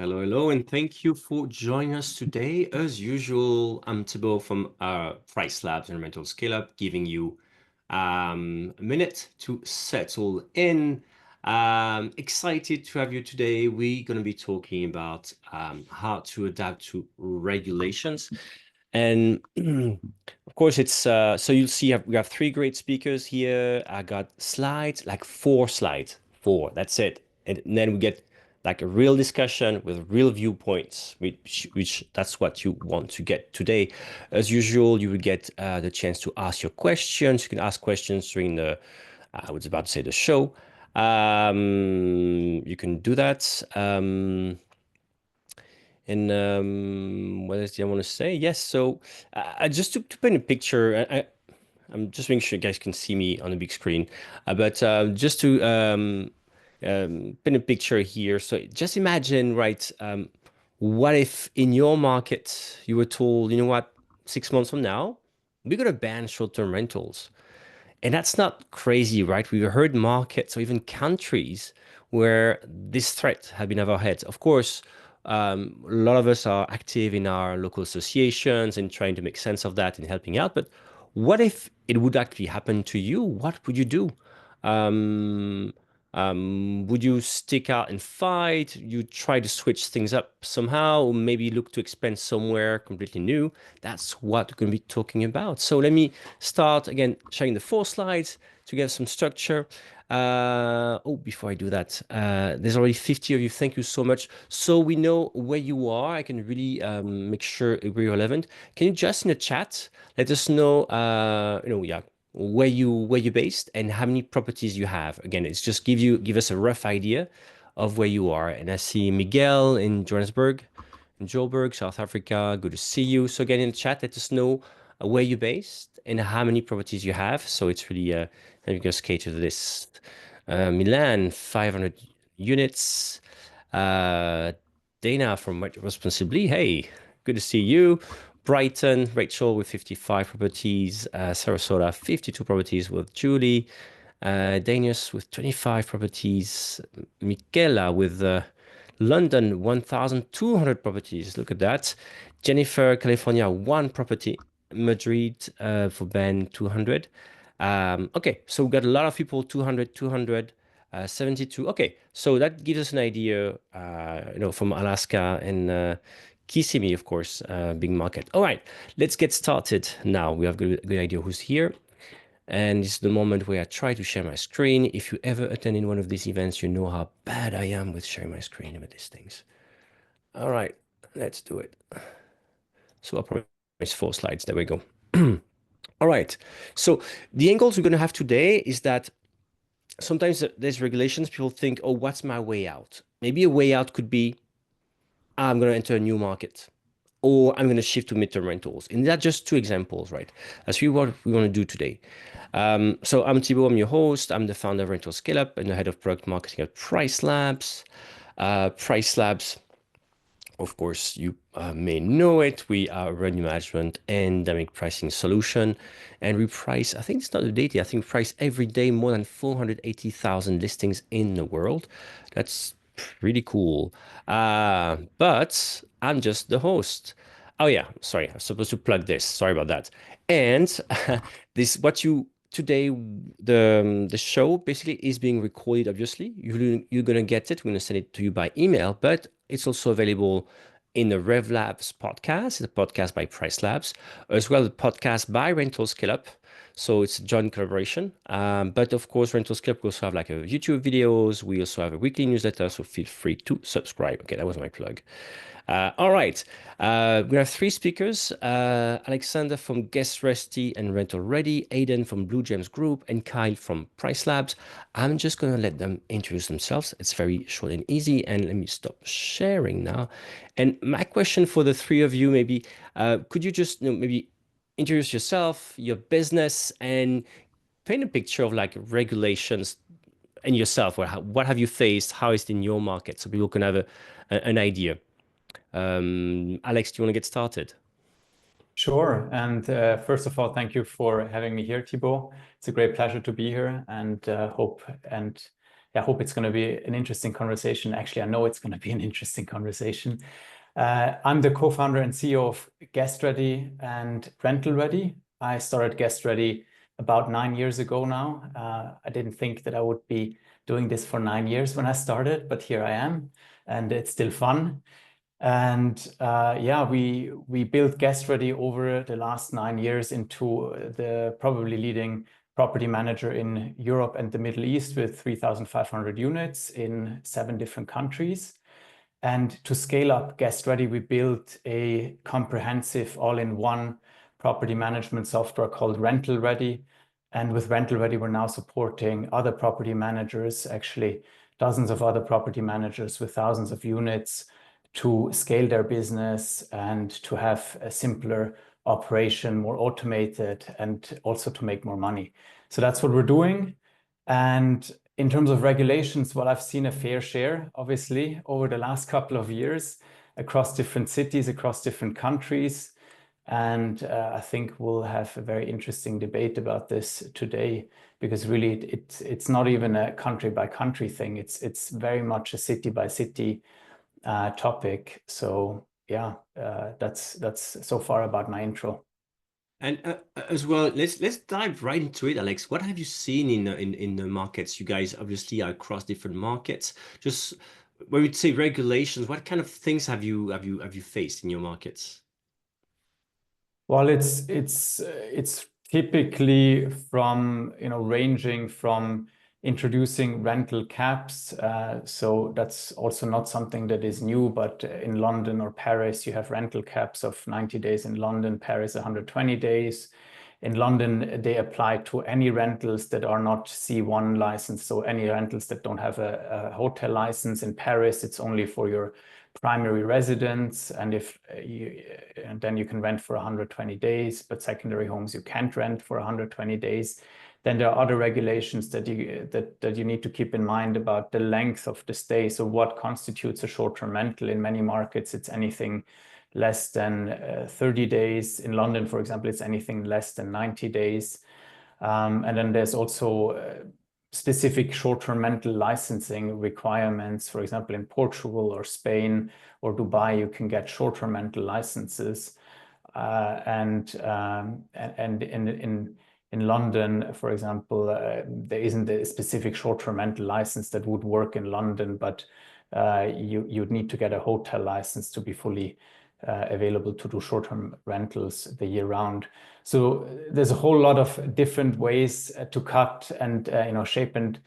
Hello, hello, and thank you for joining us today. As usual, I'm Thibault from Price Labs and Rental Scale Up, giving you a minute to settle in. Excited to have you today. We're going to be talking about how to adapt to regulations. And of course, it's so you'll see we have three great speakers here. I got slides, like 4 slides, that's it. And then we get like a real discussion with real viewpoints, which that's what you want to get today. As usual, you will get the chance to ask your questions. You can ask questions during I was about to say the show. You can do that. And what else do I want to say? Yes, so just to paint a picture, I'm just making sure you guys can see me on the big screen, but just to paint a picture here. So just imagine, right, what if in your market you were told, you know what, 6 months from now, we're going to ban short-term rentals. And that's not crazy, right? We've heard markets or even countries where this threat had been over our heads. Of course, a lot of us are active in our local associations and trying to make sense of that and helping out. But what if it would actually happen to you? What would you do? Um, would you stick out and fight? You try to switch things up somehow, or maybe look to expand somewhere completely new? That's what we're going to be talking about. So let me start again, sharing the 4 slides to get some structure. Before I do that, there's already 50 of you. Thank you so much. So we know where you are. I can really make sure we're relevant. Can you just in the chat let us know, where you're based and how many properties you have? Again, it's just give us a rough idea of where you are. And I see Miguel in Johannesburg, in Joburg, South Africa. Good to see you. So again, in the chat, let us know where you're based and how many properties you have. So it's really, let me just cater to this. Milan, 500 units. Dana from Responsibly. Hey, good to see you. Brighton, Rachel with 55 properties. Sarasota, 52 properties with Julie. Danius with 25 properties. Michela with London, 1,200 properties. Look at that. Jennifer, California, 1 property. Madrid for Ben, 200. Okay, so we've got a lot of people, 200, 200, 72. Okay, so that gives us an idea, from Alaska and Kissimmee, of course, big market. All right, let's get started now. We have a good idea who's here. And this is the moment where I try to share my screen. If you ever attended one of these events, you know how bad I am with sharing my screen with these things. All right, let's do it. So I promise 4 slides. There we go. All right. So the angles we're going to have today is that sometimes there's regulations. People think, oh, what's my way out? Maybe a way out could be, I'm going to enter a new market, or I'm going to shift to midterm rentals. And that's just 2 examples, right? That's really what we want to do today. So I'm Thibault, I'm your host. I'm the founder of Rental Scale Up and the head of product marketing at Price Labs. Price Labs, of course, you may know it. We are a revenue management and dynamic pricing solution. And we price, I think it's not the data, I think we price every day more than 480,000 listings in the world. That's pretty cool. But I'm just the host. Oh yeah, sorry, I'm supposed to plug this. Sorry about that. And this, what you today, the show basically is being recorded. Obviously, you're gonna get it. We're gonna send it to you by email, but it's also available in the Rev Labs podcast, the podcast by Price Labs, as well as the podcast by Rental Scale Up. So it's a joint collaboration. But of course, Rental Scale Up will also have like a YouTube videos. We also have a weekly newsletter, so feel free to subscribe. Okay, that was my plug. All right. We have 3 speakers, Alexander from Guest Resty and Rental Ready, Aidan from Blue Gems Group, and Kyle from Price Labs. I'm just going to let them introduce themselves. It's very short and easy. And let me stop sharing now. And my question for the 3 of you, maybe, could you just maybe introduce yourself, your business, and paint a picture of like regulations and yourself, or what have you faced? How is it in your market? So people can have an idea. Alex, do you want to get started? Sure. And first of all, thank you for having me here, Thibault. It's a great pleasure to be here, and hope and I hope it's going to be an interesting conversation. Actually, I know it's going to be an interesting conversation. I'm the co-founder and CEO of Guest Ready and Rental Ready. I started Guest Ready about 9 years ago now. I didn't think that I would be doing this for 9 years when I started, but here I am, and it's still fun. And yeah, we built Guest Ready over the last 9 years into the probably leading property manager in Europe and the Middle East with 3,500 units in 7 different countries. And to scale up Guest Ready, we built a comprehensive all-in-one property management software called Rental Ready. And with Rental Ready, we're now supporting other property managers, actually dozens of other property managers with thousands of units to scale their business and to have a simpler operation, more automated, and also to make more money. So that's what we're doing. And in terms of regulations, well, I've seen a fair share, obviously, over the last couple of years across different cities, across different countries. And I think we'll have a very interesting debate about this today, because really it's not even a country by country thing. It's very much a city by city topic. So yeah, that's so far about my intro. And as well, let's dive right into it, Alex. What have you seen in the markets? You guys obviously are across different markets. Just when we say regulations, what kind of things have you faced in your markets? Well, it's typically from, ranging from introducing rental caps. So that's also not something that is new, but in London or Paris, you have rental caps of 90 days in London, Paris 120 days. In London, they apply to any rentals that are not C1 licensed, so any rentals that don't have a hotel license. In Paris, it's only for your primary residence, and and then you can rent for 120 days, but secondary homes you can't rent for 120 days. Then there are other regulations that you need to keep in mind about the length of the stay. So what constitutes a short-term rental? In many markets, it's anything less than 30 days. In London, for example, it's anything less than 90 days. And then there's also specific short-term rental licensing requirements. For example, in Portugal or Spain or Dubai, you can get short-term rental licenses. And in London, for example, there isn't a specific short-term rental license that would work in London, but you'd need to get a hotel license to be fully available to do short-term rentals the year round. So there's a whole lot of different ways to cut and shape and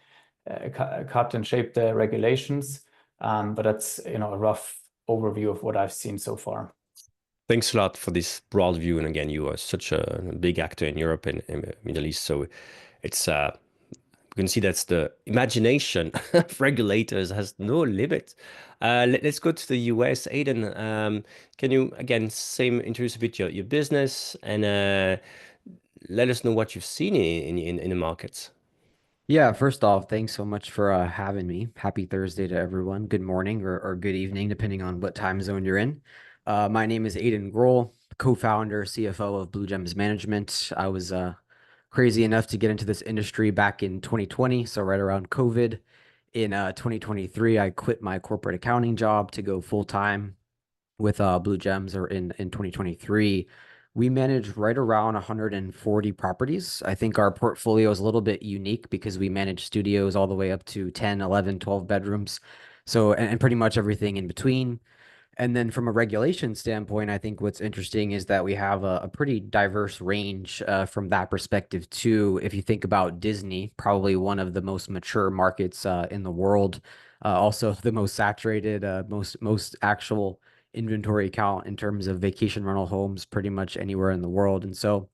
cut and shape the regulations. But that's a rough overview of what I've seen so far. Thanks a lot for this broad view. And again, you are such a big actor in Europe and the Middle East, so it's you can see that's the imagination of regulators has no limit. Let's go to the US. Aiden, can you again same introduce a bit your business and let us know what you've seen in the markets. Yeah, first off, thanks so much for having me. Happy Thursday to everyone. Good morning or good evening, depending on what time zone you're in. My name is Aiden Grohl, co-founder, CFO of Blue Gems Management. I was crazy enough to get into this industry back in 2020, so right around COVID. In 2023, I quit my corporate accounting job to go full-time with Blue Gems, or in 2023. We manage right around 140 properties. I think our portfolio is a little bit unique because we manage studios all the way up to 10, 11, 12 bedrooms. So, and pretty much everything in between. And then from a regulation standpoint, I think what's interesting is that we have a pretty diverse range from that perspective too. If you think about Disney, probably one of the most mature markets in the world, also the most saturated, most actual inventory count in terms of vacation rental homes pretty much anywhere in the world. And so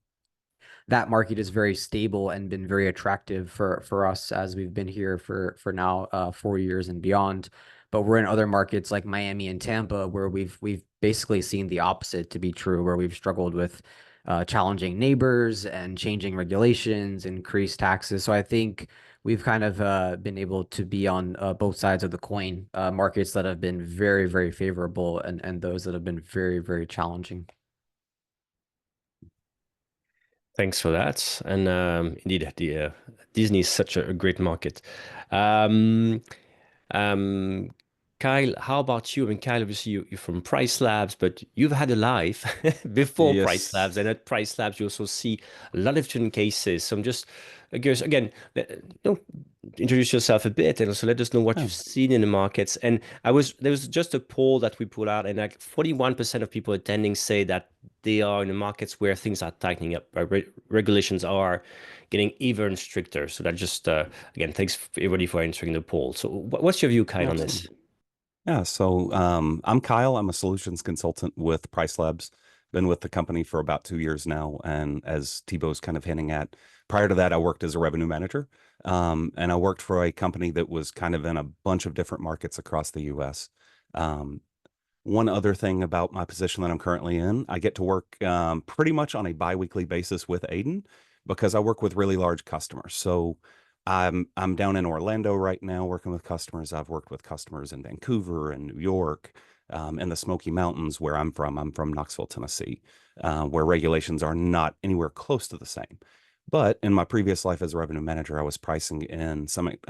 that market is very stable and been very attractive for us as we've been here for now 4 years and beyond. But we're in other markets like Miami and Tampa where we've basically seen the opposite to be true, where we've struggled with challenging neighbors and changing regulations, increased taxes. So I think we've kind of been able to be on both sides of the coin, markets that have been very, very favorable and those that have been very, very challenging. Thanks for that. And indeed, Disney is such a great market. Um, um, Kyle, how about you? I mean, Kyle, obviously you're from Price Labs, but you've had a life before Price Yes. Labs, and at Price Labs you also see a lot of different cases. So I'm just curious again. Introduce yourself a bit, and also let us know what Yeah. you've seen in the markets. And there was just a poll that we put out, and like 41% of people attending say that they are in the markets where things are tightening up, regulations are getting even stricter. So that just again, thanks everybody for answering the poll. So what's your view, Kyle, on this? Absolutely. Yeah, so I'm Kyle. I'm a solutions consultant with Price Labs. Been with the company for about 2 years now. And as Thibaut's kind of hinting at, prior to that, I worked as a revenue manager. And I worked for a company that was kind of in a bunch of different markets across the US. Um, One other thing about my position that I'm currently in, I get to work pretty much on a biweekly basis with Aiden because I work with really large customers. So I'm down in Orlando right now working with customers. I've worked with customers in Vancouver and New York, in the Smoky Mountains where I'm from. I'm from Knoxville, Tennessee, where regulations are not anywhere close to the same. But in my previous life as a revenue manager, I was pricing in Summit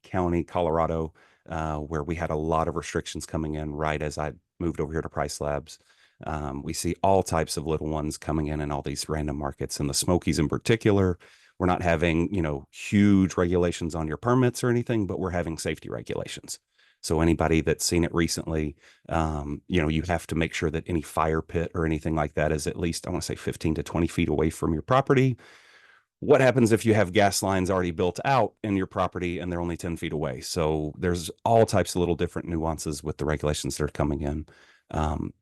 County, Colorado, where we had a lot of restrictions coming in right as I moved over here to Price Labs. We see all types of little ones coming in all these random markets, and the Smokies in particular. We're not having, huge regulations on your permits or anything, but we're having safety regulations. So anybody that's seen it recently, you have to make sure that any fire pit or anything like that is at least, I want to say 15 to 20 feet away from your property. What happens if you have gas lines already built out in your property and they're only 10 feet away? So there's all types of little different nuances with the regulations that are coming in.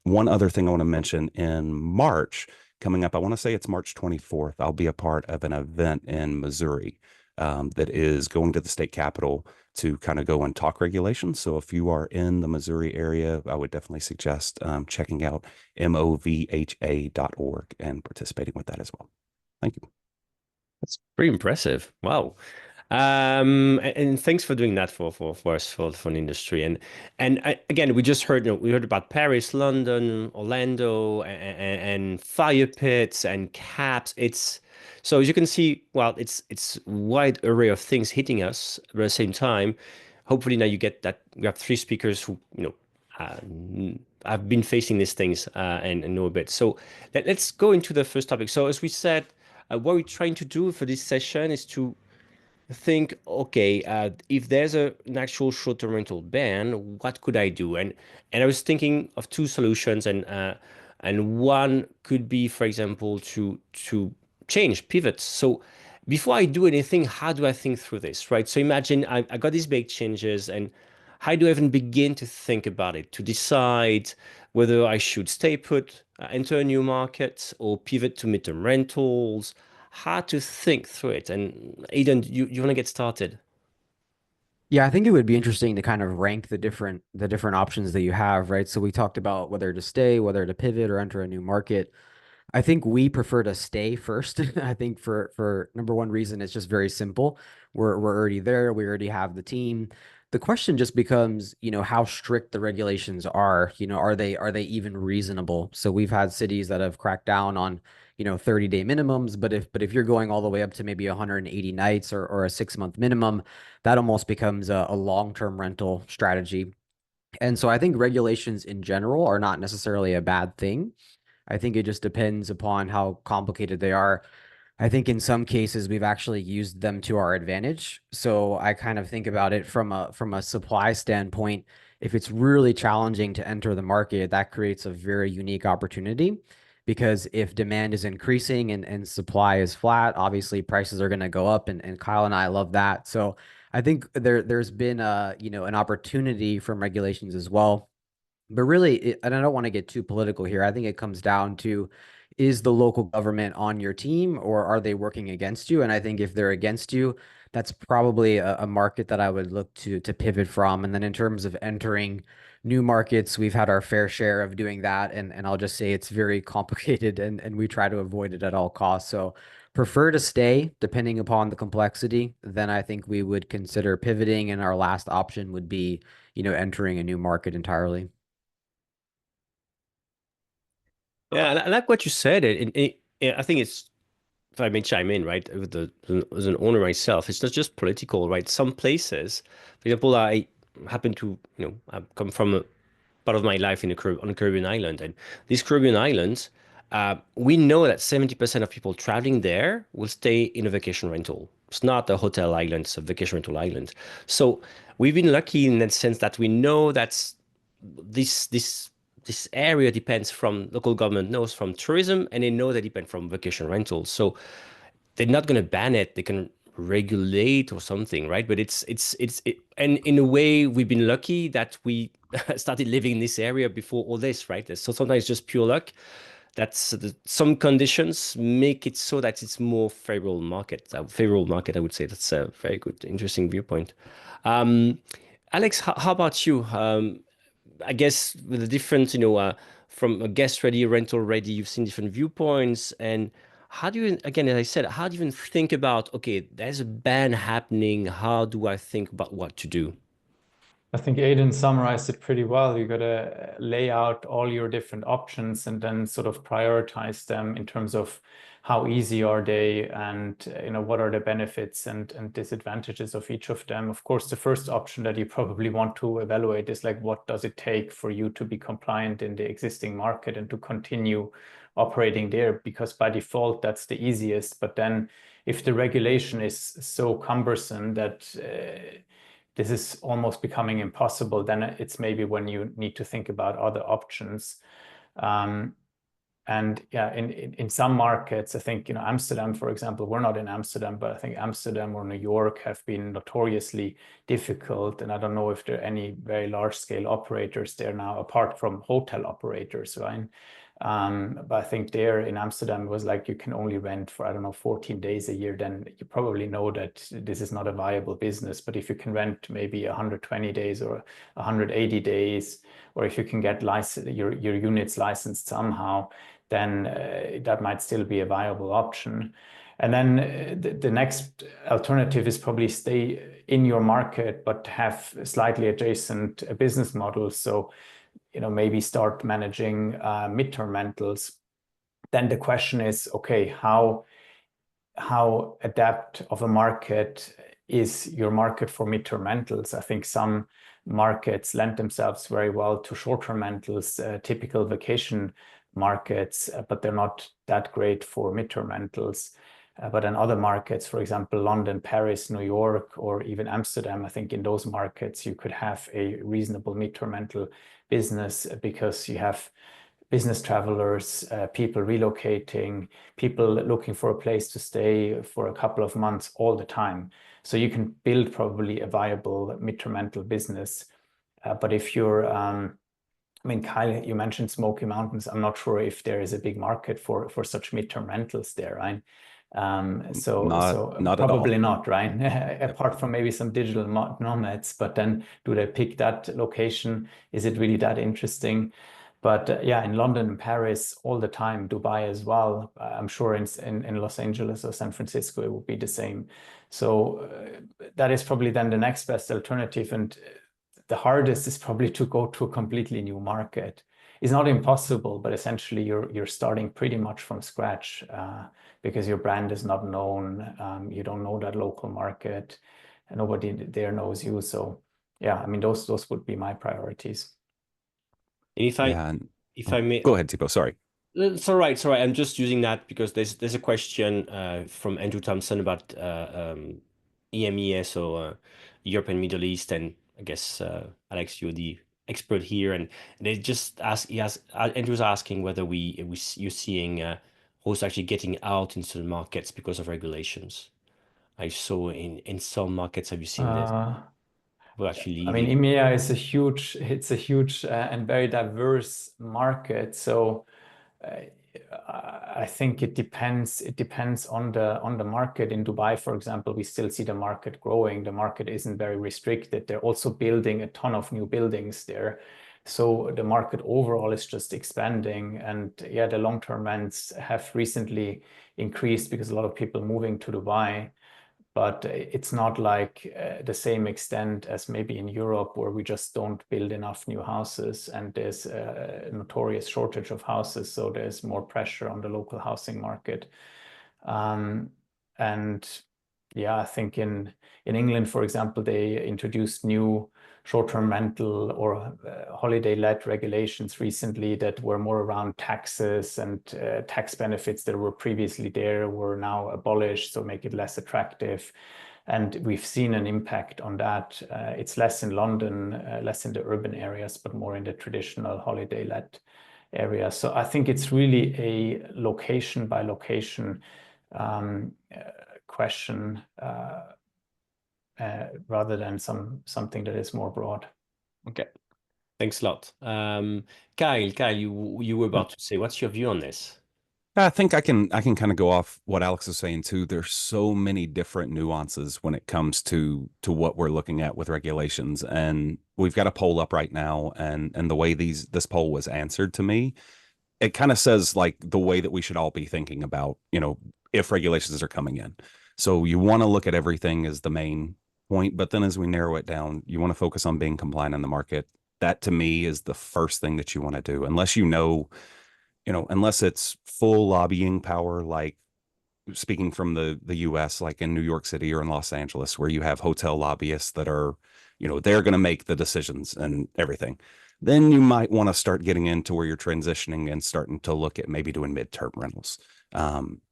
One other thing I want to mention in March coming up, I want to say it's March 24th. I'll be a part of an event in Missouri that is going to the state capitol to kind of go and talk regulations. So if you are in the Missouri area, I would definitely suggest checking out movha.org and participating with that as well. Thank you. That's pretty impressive. Wow. And thanks for doing that for us for the industry. And again, we just heard we heard about Paris, London, Orlando, and fire pits and caps. It's so as you can see, well, it's wide array of things hitting us at the same time. Hopefully now you get that we have three speakers who uh, have been facing these things and know a bit. So let's go into the first topic. So as we said, what we're trying to do for this session is to think, okay, if there's an actual short-term rental ban, what could I do? And I was thinking of two solutions, and one could be, for example, to change pivots. So before I do anything, how do I think through this, right? So imagine I got these big changes, and how do I even begin to think about it, to decide whether I should stay put, enter a new market, or pivot to midterm rentals? How to think through it. And Aidan, you want to get started? Yeah, I think it would be interesting to kind of rank the different options that you have, right? So we talked about whether to stay, whether to pivot or enter a new market. I think we prefer to stay first. I think for number one reason, it's just very simple. We're already there. We already have the team. The question just becomes, how strict the regulations are. Are they even reasonable? So we've had cities that have cracked down on, 30-day minimums, but if you're going all the way up to maybe 180 nights or a 6-month minimum, that almost becomes a long-term rental strategy. And so I think regulations in general are not necessarily a bad thing. I think it just depends upon how complicated they are. I think in some cases we've actually used them to our advantage. So I kind of think about it from a supply standpoint. If it's really challenging to enter the market, that creates a very unique opportunity because if demand is increasing and supply is flat, obviously prices are going to go up and Kyle and I love that. So I think there's been an opportunity from regulations as well, but really, and I don't want to get too political here. I think it comes down to, is the local government on your team or are they working against you? And I think if they're against you, that's probably a market that I would look to pivot from. And then in terms of entering new markets, we've had our fair share of doing that. And I'll just say it's very complicated and we try to avoid it at all costs. So prefer to stay depending upon the complexity. Then I think we would consider pivoting. And our last option would be, entering a new market entirely. Yeah, I like what you said. yeah, I think it's, if I may chime in, right, with as an owner myself, it's not just political, right? Some places, for example, I happen to, I come from a part of my life in on a Caribbean island, and these Caribbean islands, we know that 70% of people traveling there will stay in a vacation rental. It's not a hotel island; it's a vacation rental island. So we've been lucky in that sense that we know that this area depends from local government knows from tourism, and they know they depend from vacation rentals. So they're not going to ban it. They can regulate or something, right? But and in a way, we've been lucky that we started living in this area before all this, right? So sometimes it's just pure luck. Some conditions make it so that it's more favorable market. Favorable market, I would say. That's a very good, interesting viewpoint. Um, Alex, how about you? I guess with the different, from a guest ready, rental ready, you've seen different viewpoints. And how do you, again, as I said, how do you even think about, okay, there's a ban happening. How do I think about what to do? I think Aidan summarized it pretty well. You got to lay out all your different options and then sort of prioritize them in terms of how easy are they, and what are the benefits and disadvantages of each of them. Of course, the first option that you probably want to evaluate is like, what does it take for you to be compliant in the existing market and to continue operating there? Because by default, that's the easiest. But then if the regulation is so cumbersome that this is almost becoming impossible, then it's maybe when you need to think about other options. And yeah, in some markets, I think, Amsterdam, for example, we're not in Amsterdam, but I think Amsterdam or New York have been notoriously difficult. And I don't know if there are any very large scale operators there now, apart from hotel operators, right? But I think there in Amsterdam, it was like you can only rent for, I don't know, 14 days a year. Then you probably know that this is not a viable business. But if you can rent maybe 120 days or 180 days, or if you can get your units licensed somehow, then that might still be a viable option. And then the next alternative is probably stay in your market, but have slightly adjacent business models. So, maybe start managing midterm rentals. Then the question is, okay, how adapt of a market is your market for midterm rentals? I think some markets lend themselves very well to short-term rentals, typical vacation markets, but they're not that great for midterm rentals. But in other markets, for example, London, Paris, New York, or even Amsterdam, I think in those markets you could have a reasonable midterm rental business because you have business travelers, people relocating, people looking for a place to stay for a couple of months all the time. So you can build probably a viable midterm rental business. But if you're, Kyle, you mentioned Smoky Mountains. I'm not sure if there is a big market for such midterm rentals there, right? So Not probably at all. not, right? Apart from maybe some digital nomads, but then do they pick that location? Is it really that interesting? But yeah, in London and Paris all the time, Dubai as well. I'm sure in Los Angeles or San Francisco, it would be the same. So that is probably then the next best alternative. And the hardest is probably to go to a completely new market. It's not impossible, but essentially you're starting pretty much from scratch because your brand is not known. You don't know that local market, and nobody there knows you. So yeah, those would be my priorities. And Yeah. if I may, Go ahead, Thibaut. Sorry. it's all right. It's all right. I'm just using that because there's a question from Andrew Thompson about EMEA, so Europe and Middle East, and I guess Alex, you're the expert here, and they just ask. Andrew's asking whether you're seeing hosts actually getting out into the markets because of regulations. I saw in some markets. Have you seen this? We're actually leaving. EMEA is it's a huge and very diverse market. So uh, I think it depends. It depends on the market. In Dubai, for example, we still see the market growing. The market isn't very restricted. They're also building a ton of new buildings there. So the market overall is just expanding. And yeah, the long-term rents have recently increased because a lot of people moving to Dubai. but it's not like the same extent as maybe in Europe, where we just don't build enough new houses and there's a notorious shortage of houses. So there's more pressure on the local housing market. And yeah, I think in England, for example, they introduced new short-term rental or holiday-let regulations recently that were more around taxes, and tax benefits that were previously there were now abolished, so make it less attractive. And we've seen an impact on that. It's less in London, less in the urban areas, but more in the traditional holiday-let areas. So I think it's really a location by location question rather than something that is more broad. Okay, thanks a lot. Kyle, you were about to say, what's your view on this? I think I can kind of go off what Alex is saying too. There's so many different nuances when it comes to what we're looking at with regulations, and we've got a poll up right now, and the way this poll was answered to me, it kind of says like the way that we should all be thinking about, if regulations are coming in. So you want to look at everything as the main point, but then as we narrow it down, you want to focus on being compliant in the market. That to me is the first thing that you want to do, unless unless it's full lobbying power, like speaking from the US, like in New York City or in Los Angeles, where you have hotel lobbyists that are, they're going to make the decisions and everything. Then you might want to start getting into where you're transitioning and starting to look at maybe doing midterm rentals.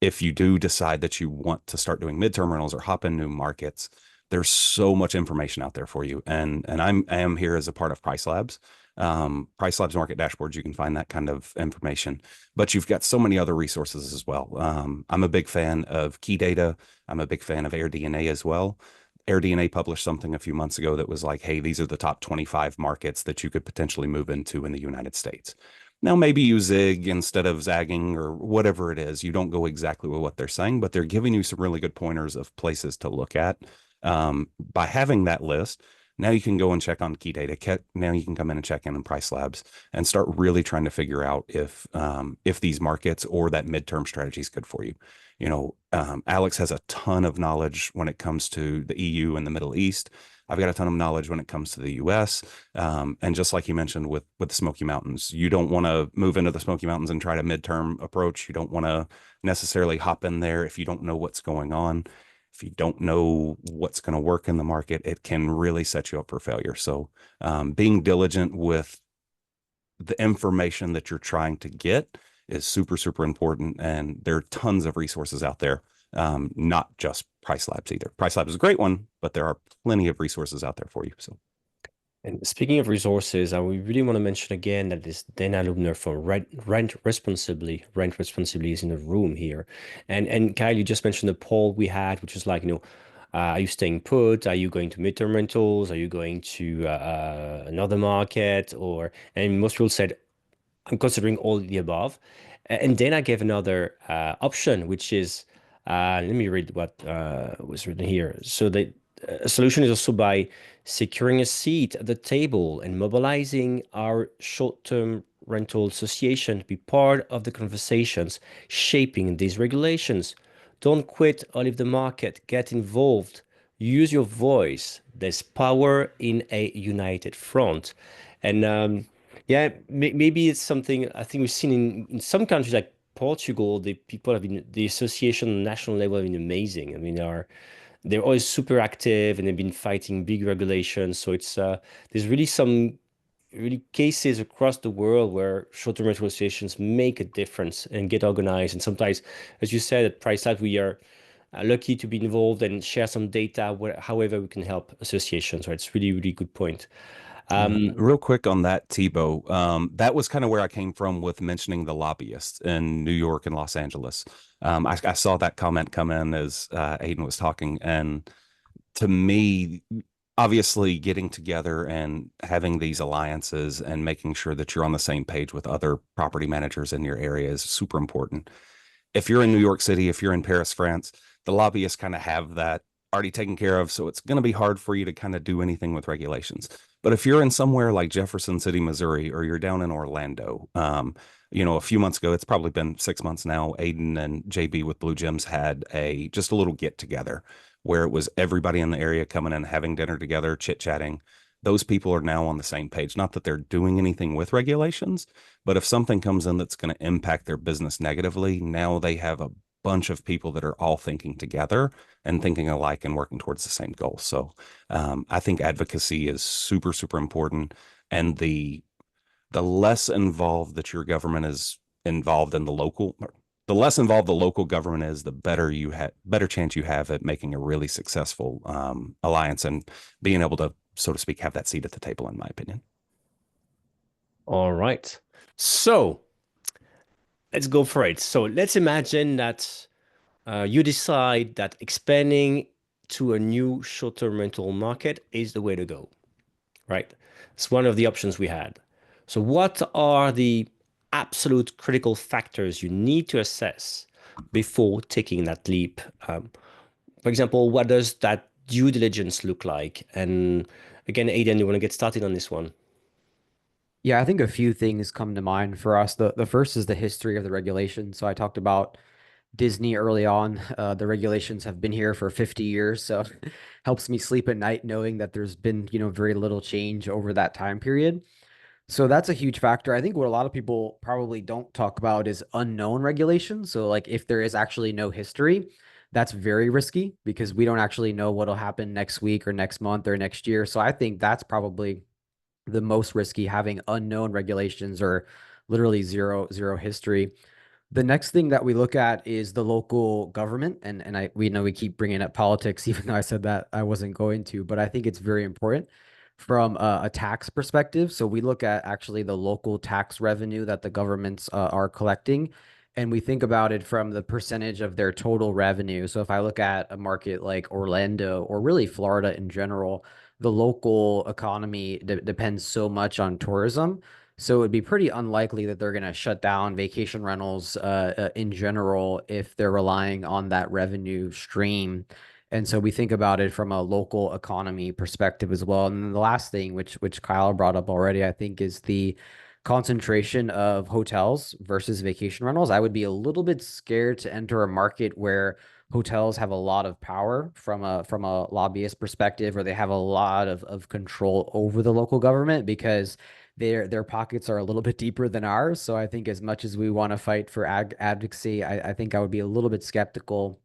If you do decide that you want to start doing midterm rentals or hop in new markets, there's so much information out there for you. And I am here as a part of Price Labs. Price Labs market dashboards, you can find that kind of information, but you've got so many other resources as well. I'm a big fan of Key Data. I'm a big fan of AirDNA as well. AirDNA published something a few months ago that was like, hey, these are the top 25 markets that you could potentially move into in the United States. Now, maybe you zig instead of zagging or whatever it is. You don't go exactly with what they're saying, but they're giving you some really good pointers of places to look at. By having that list, now you can go and check on Key Data. Now you can come in and check in Price Labs and start really trying to figure out if these markets or that midterm strategy is good for you. Alex has a ton of knowledge when it comes to the EU and the Middle East. I've got a ton of knowledge when it comes to the US. And just like you mentioned with the Smoky Mountains, you don't want to move into the Smoky Mountains and try to midterm approach. You don't want to necessarily hop in there if you don't know what's going on. If you don't know what's going to work in the market, it can really set you up for failure. So being diligent with the information that you're trying to get is super, super important. And there are tons of resources out there, not just Price Labs either. Price Labs is a great one, but there are plenty of resources out there for you. So. And speaking of resources, I really want to mention again that this Dana Lubner from Rent Responsibly is in the room here. And Kyle, you just mentioned the poll we had, which is like, are you staying put? Are you going to midterm rentals? Are you going to another market? And most people said, I'm considering all the above. And Dana gave another option, which is, let me read what was written here. So the solution is also by securing a seat at the table and mobilizing our short-term rental association to be part of the conversations shaping these regulations. Don't quit or leave the market. Get involved. Use your voice. There's power in a united front. And yeah, maybe it's something I think we've seen in some countries like Portugal. The people have been, the association on national level have been amazing. I mean, they're always super active and they've been fighting big regulations. So it's there's really some really cases across the world where short-term rental associations make a difference and get organized. And sometimes, as you said, at Price Lab, we are lucky to be involved and share some data however we can help associations. Right? It's really, really good point. Real quick on that, Thibaut, that was kind of where I came from with mentioning the lobbyists in New York and Los Angeles. I saw that comment come in as Aiden was talking, and to me, obviously getting together and having these alliances and making sure that you're on the same page with other property managers in your area is super important. If you're in New York City, if you're in Paris, France, the lobbyists kind of have that already taken care of. So it's going to be hard for you to kind of do anything with regulations. But if you're in somewhere like Jefferson City, Missouri, or you're down in Orlando, a few months ago, it's probably been 6 months now, Aiden and JB with Blue Gems had just a little get together where it was everybody in the area coming in, having dinner together, chit-chatting. Those people are now on the same page. Not that they're doing anything with regulations, but if something comes in that's going to impact their business negatively, now they have a bunch of people that are all thinking together and thinking alike and working towards the same goal. So I think advocacy is super, super important. And the less involved that your government is involved in the less involved the local government is, the better chance you have at making a really successful alliance and being able to, so to speak, have that seat at the table, in my opinion. All right. So let's go for it. So let's imagine that you decide that expanding to a new short-term rental market is the way to go, right? It's one of the options we had. So what are the absolute critical factors you need to assess before taking that leap? For example, what does that due diligence look like? And again, Aidan, you want to get started on this one? Yeah, I think a few things come to mind for us. The first is the history of the regulation. So I talked about Disney early on. The regulations have been here for 50 years, so helps me sleep at night knowing that there's been, very little change over that time period. So that's a huge factor. I think what a lot of people probably don't talk about is unknown regulation. So like if there is actually no history, that's very risky because we don't actually know what'll happen next week or next month or next year. So I think that's probably the most risky, having unknown regulations or literally zero history. The next thing that we look at is the local government, and we know we keep bringing up politics, even though I said that I wasn't going to, but I think it's very important from a tax perspective. So we look at actually the local tax revenue that the governments are collecting, and we think about it from the percentage of their total revenue. So if I look at a market like Orlando or really Florida in general, the local economy depends so much on tourism. So it'd be pretty unlikely that they're going to shut down vacation rentals in general if they're relying on that revenue stream. And so we think about it from a local economy perspective as well. And then the last thing, which Kyle brought up already, I think, is the concentration of hotels versus vacation rentals. I would be a little bit scared to enter a market where hotels have a lot of power from a lobbyist perspective, or they have a lot of control over the local government because their pockets are a little bit deeper than ours. So I think as much as we want to fight for advocacy, I think I would be a little bit skeptical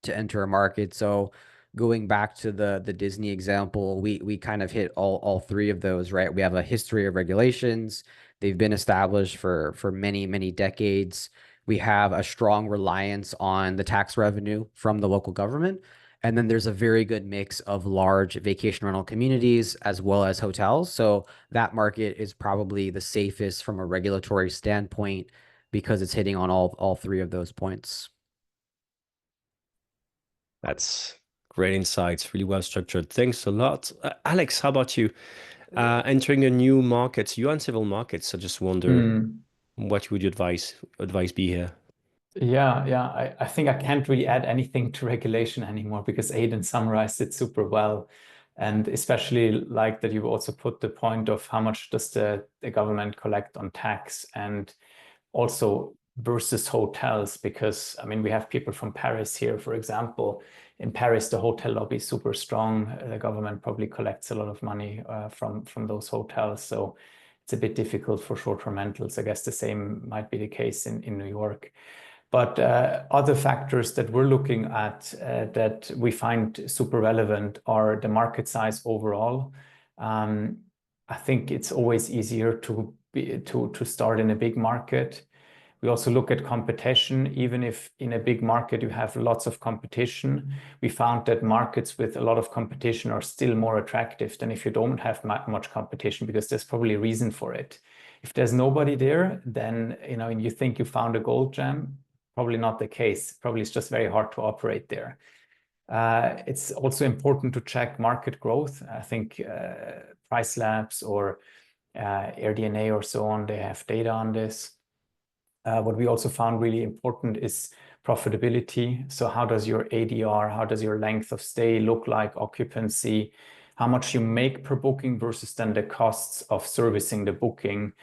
to enter a market. So going back to the Disney example, we kind of hit all three of those, right? We have a history of regulations. They've been established for many decades. We have a strong reliance on the tax revenue from the local government. And then there's a very good mix of large vacation rental communities as well as hotels. So that market is probably the safest from a regulatory standpoint because it's hitting on all three of those points. That's great insights, really well structured. Thanks a lot. Alex, how about you? Entering a new market, you are in several markets. I just wonder, what would your advice be here? Yeah. I think I can't really add anything to regulation anymore because Aidan summarized it super well. And especially like that you also put the point of how much does the government collect on tax and also versus hotels, because I mean, we have people from Paris here, for example. In Paris, the hotel lobby is super strong. The government probably collects a lot of money from those hotels. So it's a bit difficult for short-term rentals. I guess the same might be the case in New York. But other factors that we're looking at that we find super relevant are the market size overall. I think it's always easier to start in a big market. We also look at competition. Even if in a big market you have lots of competition, we found that markets with a lot of competition are still more attractive than if you don't have much competition, because there's probably a reason for it. If there's nobody there, then and you think you found a gold gem, probably not the case. Probably it's just very hard to operate there. It's also important to check market growth. I think Price Labs or AirDNA or so on, they have data on this. What we also found really important is profitability. So how does your ADR, how does your length of stay look like, occupancy, how much you make per booking versus then the costs of servicing the booking.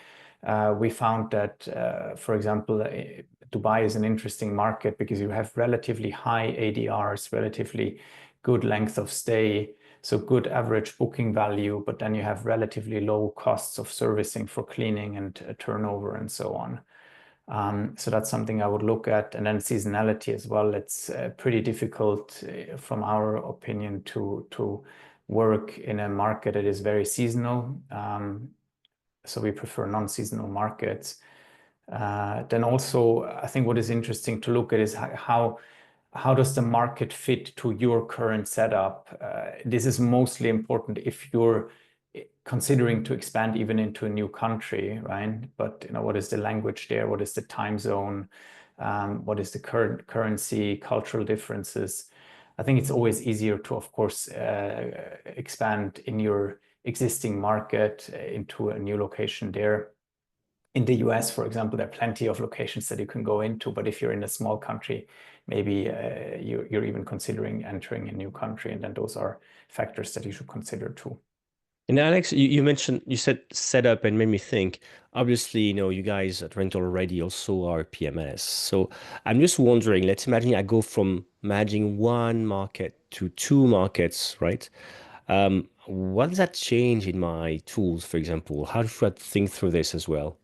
We found that, for example, Dubai is an interesting market because you have relatively high ADRs, relatively good length of stay, so good average booking value, but then you have relatively low costs of servicing for cleaning and turnover and so on. So that's something I would look at. And then seasonality as well. It's pretty difficult, from our opinion, to work in a market that is very seasonal. So we prefer non-seasonal markets. Then also, I think what is interesting to look at is how does the market fit to your current setup? This is mostly important if you're considering to expand even into a new country, right? But what is the language there? What is the time zone? What is the current currency, cultural differences? I think it's always easier to, of course, expand in your existing market into a new location there. In the US, for example, there are plenty of locations that you can go into, but if you're in a small country, maybe you're even considering entering a new country, and then those are factors that you should consider too. And Alex, you said setup and made me think, obviously, you guys at Rental Ready also are PMS. So I'm just wondering, let's imagine I go from managing one market to two markets, right? What does that change in my tools, for example? How should I think through this as well?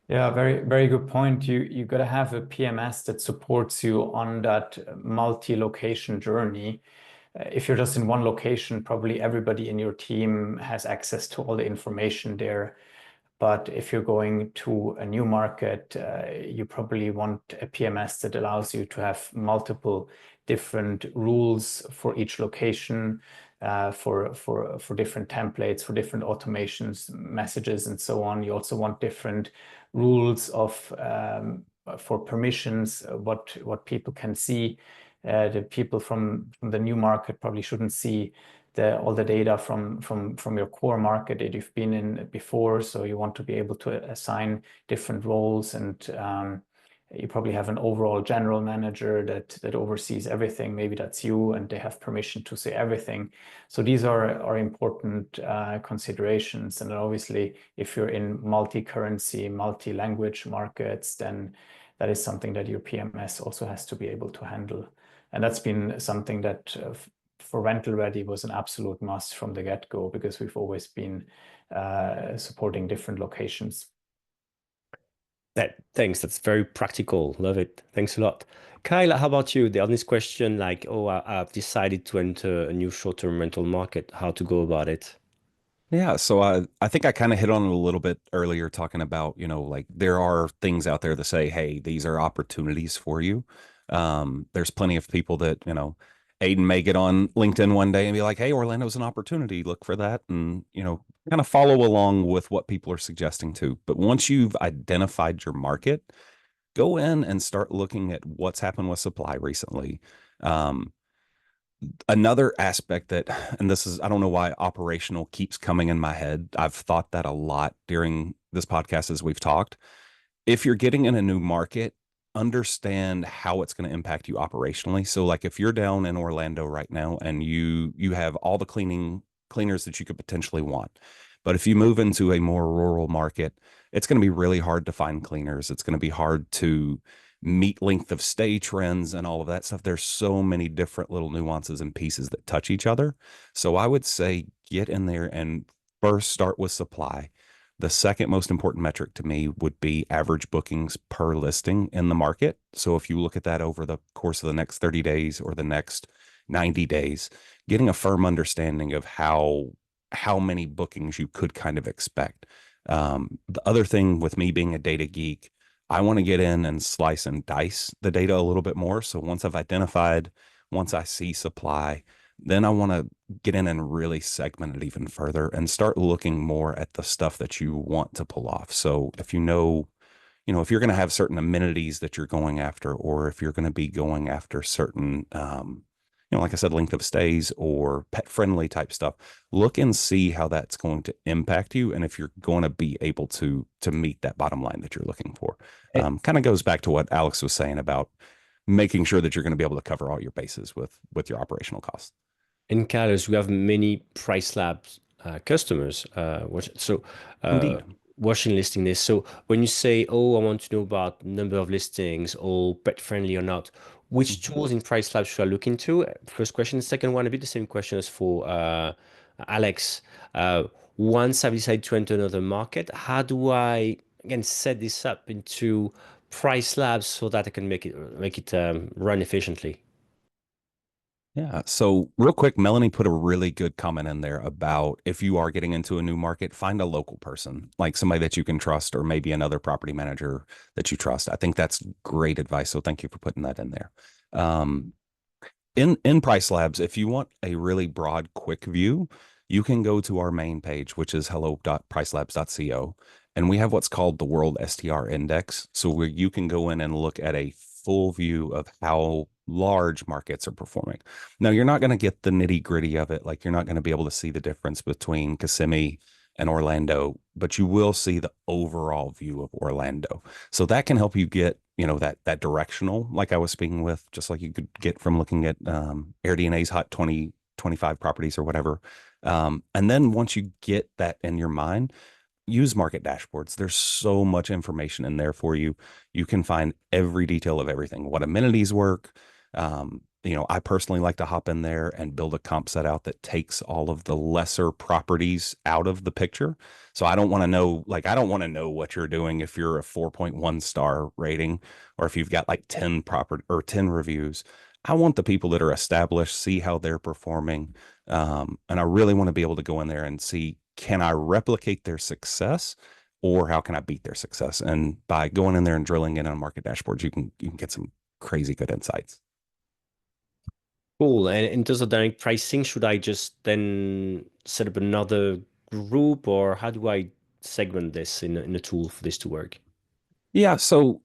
Yeah, very, very good point. You got to have a PMS that supports you on that multi-location journey. If you're just in one location, probably everybody in your team has access to all the information there. But if you're going to a new market, you probably want a PMS that allows you to have multiple different rules for each location, for different templates, for different automations, messages, and so on. You also want different rules for permissions, what people can see. The people from the new market probably shouldn't see all the data from your core market that you've been in before. So you want to be able to assign different roles, and you probably have an overall general manager that oversees everything. Maybe that's you, and they have permission to say everything. So these are important considerations. And then obviously, if you're in multi-currency, multi-language markets, then that is something that your PMS also has to be able to handle. And that's been something that for Rental Ready was an absolute must from the get-go, because we've always been supporting different locations. Thanks. That's very practical. Love it. Thanks a lot. Kyle, how about you? On this question, like, oh, I've decided to enter a new short-term rental market, how to go about it? Yeah, so I think I kind of hit on it a little bit earlier, talking about, like there are things out there that say, hey, these are opportunities for you. There's plenty of people that, Aiden may get on LinkedIn one day and be like, hey, Orlando's an opportunity, look for that. And, kind of follow along with what people are suggesting too. But once you've identified your market, go in and start looking at what's happened with supply recently. Another aspect that, and this is, I don't know why operational keeps coming in my head. I've thought that a lot during this podcast as we've talked. If you're getting in a new market, understand how it's going to impact you operationally. So like if you're down in Orlando right now and you have all the cleaners that you could potentially want, but if you move into a more rural market, it's going to be really hard to find cleaners. It's going to be hard to meet length of stay trends and all of that stuff. There's so many different little nuances and pieces that touch each other. So I would say get in there and first start with supply. The second most important metric to me would be average bookings per listing in the market. So if you look at that over the course of the next 30 days or the next 90 days, getting a firm understanding of how many bookings you could kind of expect. The other thing with me being a data geek, I want to get in and slice and dice the data a little bit more. So once I see supply, then I want to get in and really segment it even further and start looking more at the stuff that you want to pull off. So if if you're going to have certain amenities that you're going after, or if you're going to be going after certain, like I said, length of stays or pet friendly type stuff, look and see how that's going to impact you. And if you're going to be able to meet that bottom line that you're looking for. Kind of goes back to what Alex was saying about making sure that you're going to be able to cover all your bases with your operational costs. And Carlos, we have many Price Labs customers. Indeed. Watching listing this. So when you say, oh, I want to know about number of listings or pet friendly or not, which tools in Price Labs should I look into? First question. Second one, a bit the same question as for Alex. Once I've decided to enter another market, how do I again set this up into Price Labs so that I can make it run efficiently? Yeah. So real quick, Melanie put a really good comment in there about if you are getting into a new market, find a local person, like somebody that you can trust, or maybe another property manager that you trust. I think that's great advice. So thank you for putting that in there. In Price Labs, if you want a really broad, quick view, you can go to our main page, which is hello.pricelabs.co. And we have what's called the World STR Index. So where you can go in and look at a full view of how large markets are performing. Now, you're not going to get the nitty gritty of it. Like you're not going to be able to see the difference between Kissimmee and Orlando, but you will see the overall view of Orlando. So that can help you get, that directional, like I was speaking with, just like you could get from looking at AirDNA's Hot 2025 properties or whatever. And then once you get that in your mind, use market dashboards. There's so much information in there for you. You can find every detail of everything, what amenities work. I personally like to hop in there and build a comp set out that takes all of the lesser properties out of the picture. So I don't want to know, I don't want to know what you're doing if you're a 4.1 star rating or if you've got like 10 property or 10 reviews. I want the people that are established, see how they're performing. And I really want to be able to go in there and see, can I replicate their success or how can I beat their success? And by going in there and drilling in on market dashboards, you can get some crazy good insights. Cool. And in terms of dynamic pricing, should I just then set up another group, or how do I segment this in a tool for this to work? Yeah, so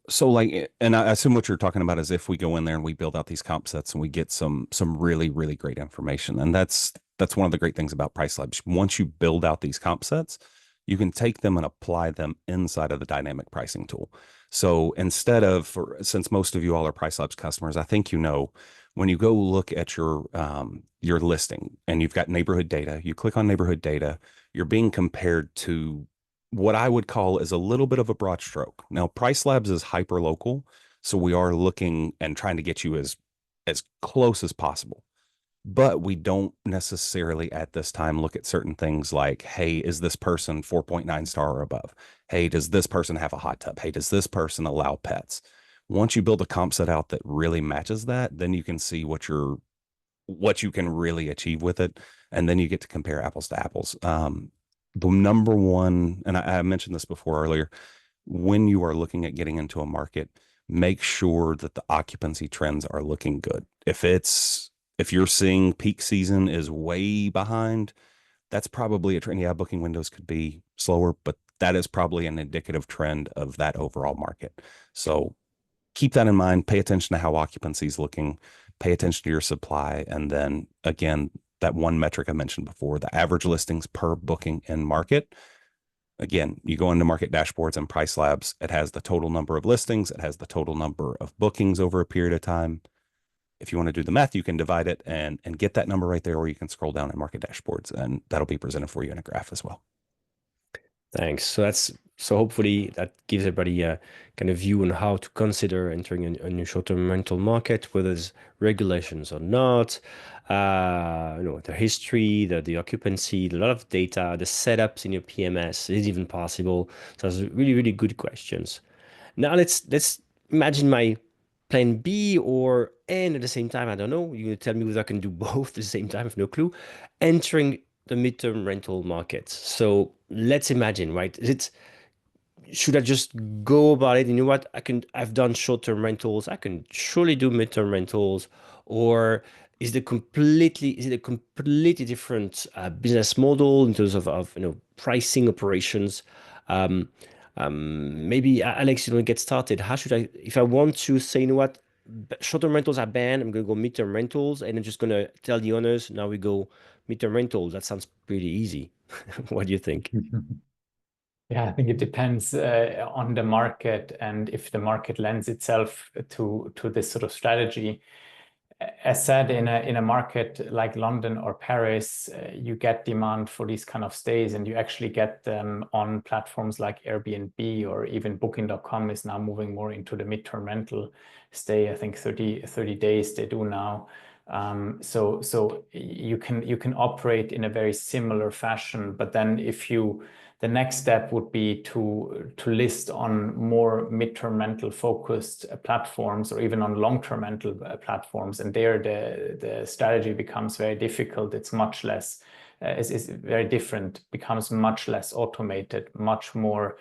and I assume what you're talking about is if we go in there and we build out these comp sets and we get some really, really great information. And that's one of the great things about Price Labs. Once you build out these comp sets, you can take them and apply them inside of the dynamic pricing tool. So instead of, since most of you all are Price Labs customers, I think when you go look at your listing and you've got neighborhood data, you click on neighborhood data, you're being compared to what I would call is a little bit of a broad stroke. Now, Price Labs is hyper local, so we are looking and trying to get you as close as possible. But we don't necessarily at this time look at certain things like, hey, is this person 4.9 star or above? Hey, does this person have a hot tub? Hey, does this person allow pets? Once you build a comp set out that really matches that, then you can see what you can really achieve with it. And then you get to compare apples to apples. The number one, and I mentioned this before earlier, when you are looking at getting into a market, make sure that the occupancy trends are looking good. If you're seeing peak season is way behind, that's probably a trend. Yeah, booking windows could be slower, but that is probably an indicative trend of that overall market. So keep that in mind. Pay attention to how occupancy is looking. Pay attention to your supply. And then again, that one metric I mentioned before, the average listings per booking in market. Again, you go into market dashboards and Price Labs, it has the total number of listings. It has the total number of bookings over a period of time. If you want to do the math, you can divide it and get that number right there, or you can scroll down in market dashboards and that'll be presented for you in a graph as well. Thanks. So hopefully that gives everybody a kind of view on how to consider entering a new short-term rental market, whether there's regulations or not, the history, the occupancy, a lot of data, the setups in your PMS, is it even possible? So that's really, really good questions. Now let's imagine my plan B or N at the same time. I don't know. You tell me whether I can do both at the same time. I have no clue. Entering the midterm rental market. So let's imagine, right? Should I just go about it? You know what? I've done short-term rentals. I can surely do midterm rentals. Or is it a completely different business model in terms of pricing operations? Um, Maybe Alex, get started. How should I, if I want to say, you know what, short-term rentals are banned, I'm going to go midterm rentals, and I'm just going to tell the owners, now we go midterm rentals. That sounds pretty easy. What do you think? Yeah, I think it depends on the market and if the market lends itself to this sort of strategy. as said, in a market like London or Paris, you get demand for these kind of stays, and you actually get them on platforms like Airbnb, or even Booking.com is now moving more into the midterm rental stay. I think 30 days they do now. So you can operate in a very similar fashion, but then the next step would be to list on more midterm rental focused platforms, or even on long-term rental platforms. And there the strategy becomes very difficult. It's much less, is very different, becomes much less automated, much more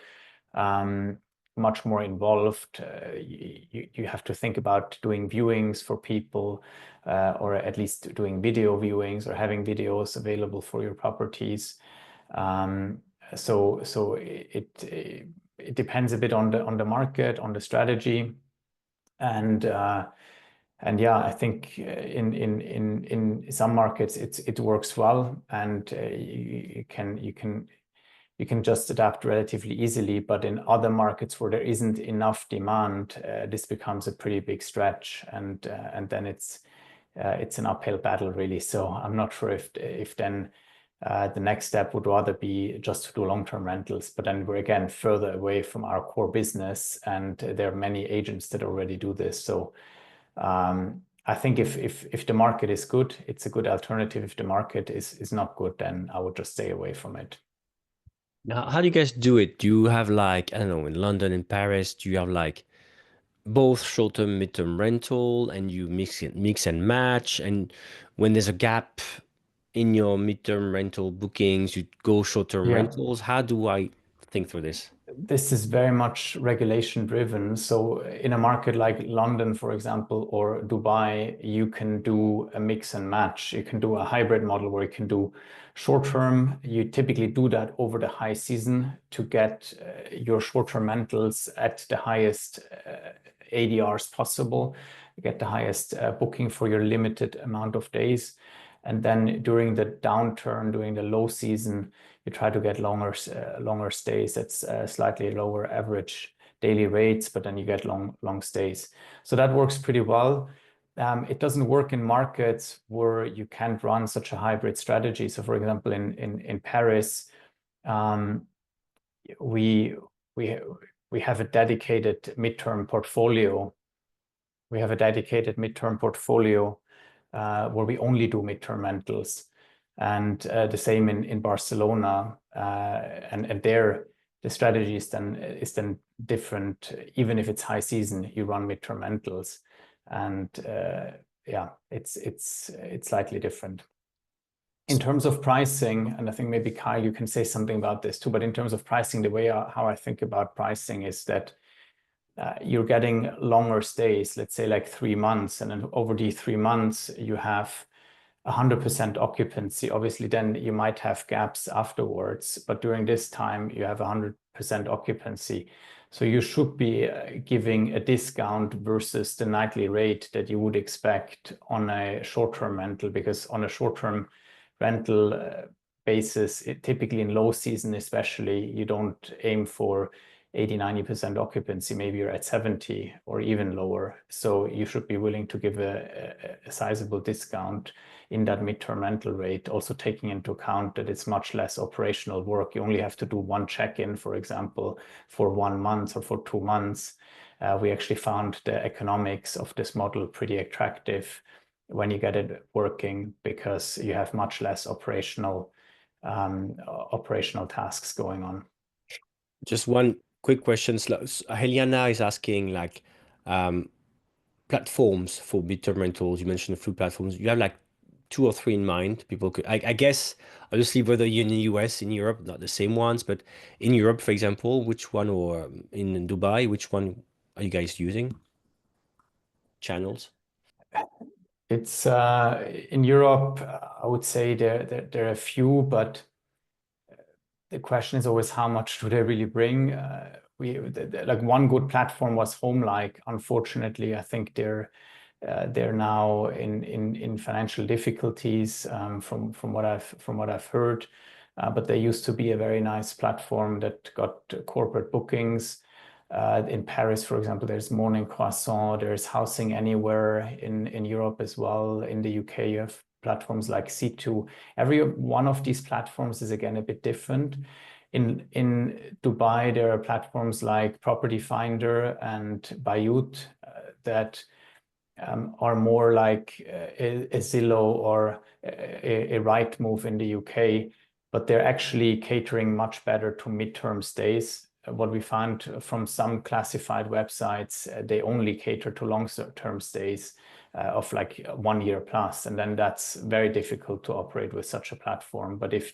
involved. You have to think about doing viewings for people, or at least doing video viewings, or having videos available for your properties. So it depends a bit on the market, on the strategy, and yeah, I think in some markets it works well, and you can just adapt relatively easily. But in other markets where there isn't enough demand, this becomes a pretty big stretch, and then it's an uphill battle, really. So I'm not sure if then the next step would rather be just to do long-term rentals, but then we're again further away from our core business, and there are many agents that already do this. So I think if the market is good, it's a good alternative. If the market is not good, then I would just stay away from it. Now, how do you guys do it? Do you have like, I don't know, in London and Paris, do you have like both short-term, mid-term rental, and you mix and match? And when there's a gap in your mid-term rental bookings, you go short-term Yeah. rentals. How do I think through this? This is very much regulation driven. So in a market like London, for example, or Dubai, you can do a mix and match. You can do a hybrid model where you can do short term. You typically do that over the high season to get your short term rentals at the highest ADRs possible, get the highest booking for your limited amount of days. And then during the downturn, during the low season, you try to get longer stays. That's slightly lower average daily rates, but then you get long stays. So that works pretty well. It doesn't work in markets where you can't run such a hybrid strategy. So, for example, in Paris, we have a dedicated midterm portfolio. We have a dedicated midterm portfolio where we only do midterm rentals. And the same in Barcelona, and there the strategy is then different. Even if it's high season, you run midterm rentals, and yeah, it's slightly different. In terms of pricing, and I think maybe Kyle, you can say something about this too. But in terms of pricing, the way how I think about pricing is that you're getting longer stays, let's say like 3 months, and then over these 3 months you have 100% occupancy. Obviously, then you might have gaps afterwards, but during this time you have 100% occupancy. So you should be giving a discount versus the nightly rate that you would expect on a short-term rental, because on a short-term rental basis, typically in low season especially, you don't aim for 80-90% occupancy. Maybe you're at 70 or even lower. So you should be willing to give a sizable discount in that midterm rental rate, also taking into account that it's much less operational work. You only have to do one check-in, for example, for 1 month or for 2 months. We actually found the economics of this model pretty attractive when you get it working, because you have much less operational tasks going on. Just one quick question. Heliana is asking like platforms for midterm rentals. You mentioned a few platforms. You have like 2 or 3 in mind. People could, I guess, obviously, whether you're in the US, in Europe, not the same ones, but in Europe, for example, which one, or in Dubai, which one are you guys using? Channels? It's in Europe, I would say there are a few, but the question is always how much do they really bring? Like one good platform was Homelike. Unfortunately, I think they're now in financial difficulties, from what I've heard. But they used to be a very nice platform that got corporate bookings. In Paris, for example, there's Morning Croissant, there's Housing Anywhere in Europe as well. In the UK, you have platforms like C2. Every one of these platforms is again a bit different. In Dubai, there are platforms like Property Finder and Bayut that are more like a Zillow or a Rightmove in the UK, but they're actually catering much better to midterm stays. What we found from some classified websites, they only cater to long-term stays of like 1 year plus, and then that's very difficult to operate with such a platform. But if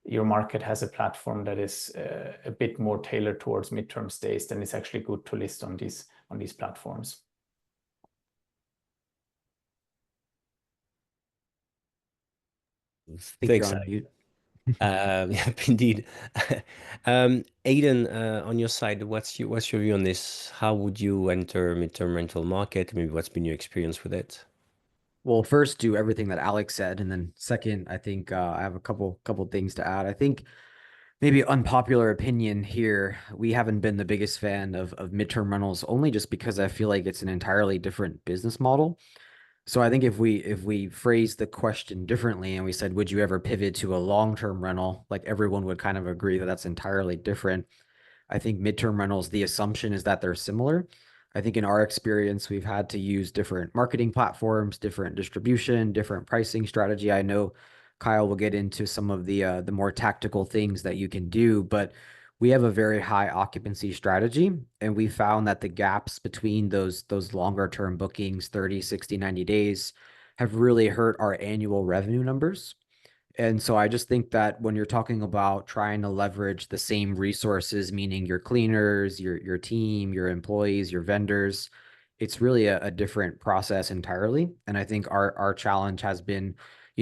your market has a platform that is a bit more tailored towards midterm stays, then it's actually good to list on these platforms. I think Thanks, you're on mute. yeah, indeed. Aidan, on your side, what's your view on this? How would you enter midterm rental market? Maybe what's been your experience with it? Well, first, do everything that Alex said, and then second, I think I have a couple things to add. I think maybe unpopular opinion here, we haven't been the biggest fan of midterm rentals, only just because I feel like it's an entirely different business model. So I think if we phrase the question differently and we said, would you ever pivot to a long-term rental? Like everyone would kind of agree that that's entirely different. I think midterm rentals, the assumption is that they're similar. I think in our experience, we've had to use different marketing platforms, different distribution, different pricing strategy. I know Kyle will get into some of the more tactical things that you can do, but we have a very high occupancy strategy, and we found that the gaps between those longer term bookings, 30, 60, 90 days, have really hurt our annual revenue numbers. And so I just think that when you're talking about trying to leverage the same resources, meaning your cleaners, your team, your employees, your vendors, it's really a different process entirely. And I think our challenge has been,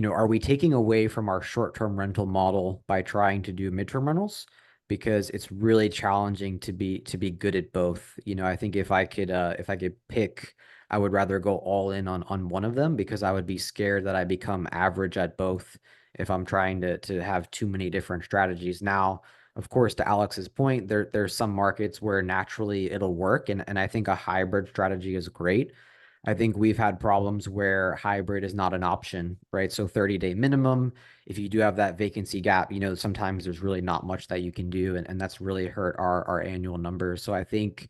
are we taking away from our short-term rental model by trying to do midterm rentals? Because it's really challenging to be good at both. I think if I could pick, I would rather go all in on one of them, because I would be scared that I become average at both if I'm trying to have too many different strategies. Now, of course, to Alex's point, there's some markets where naturally it'll work, and I think a hybrid strategy is great. I think we've had problems where hybrid is not an option, right? So 30-day minimum. If you do have that vacancy gap, sometimes there's really not much that you can do, and that's really hurt our annual numbers. So I think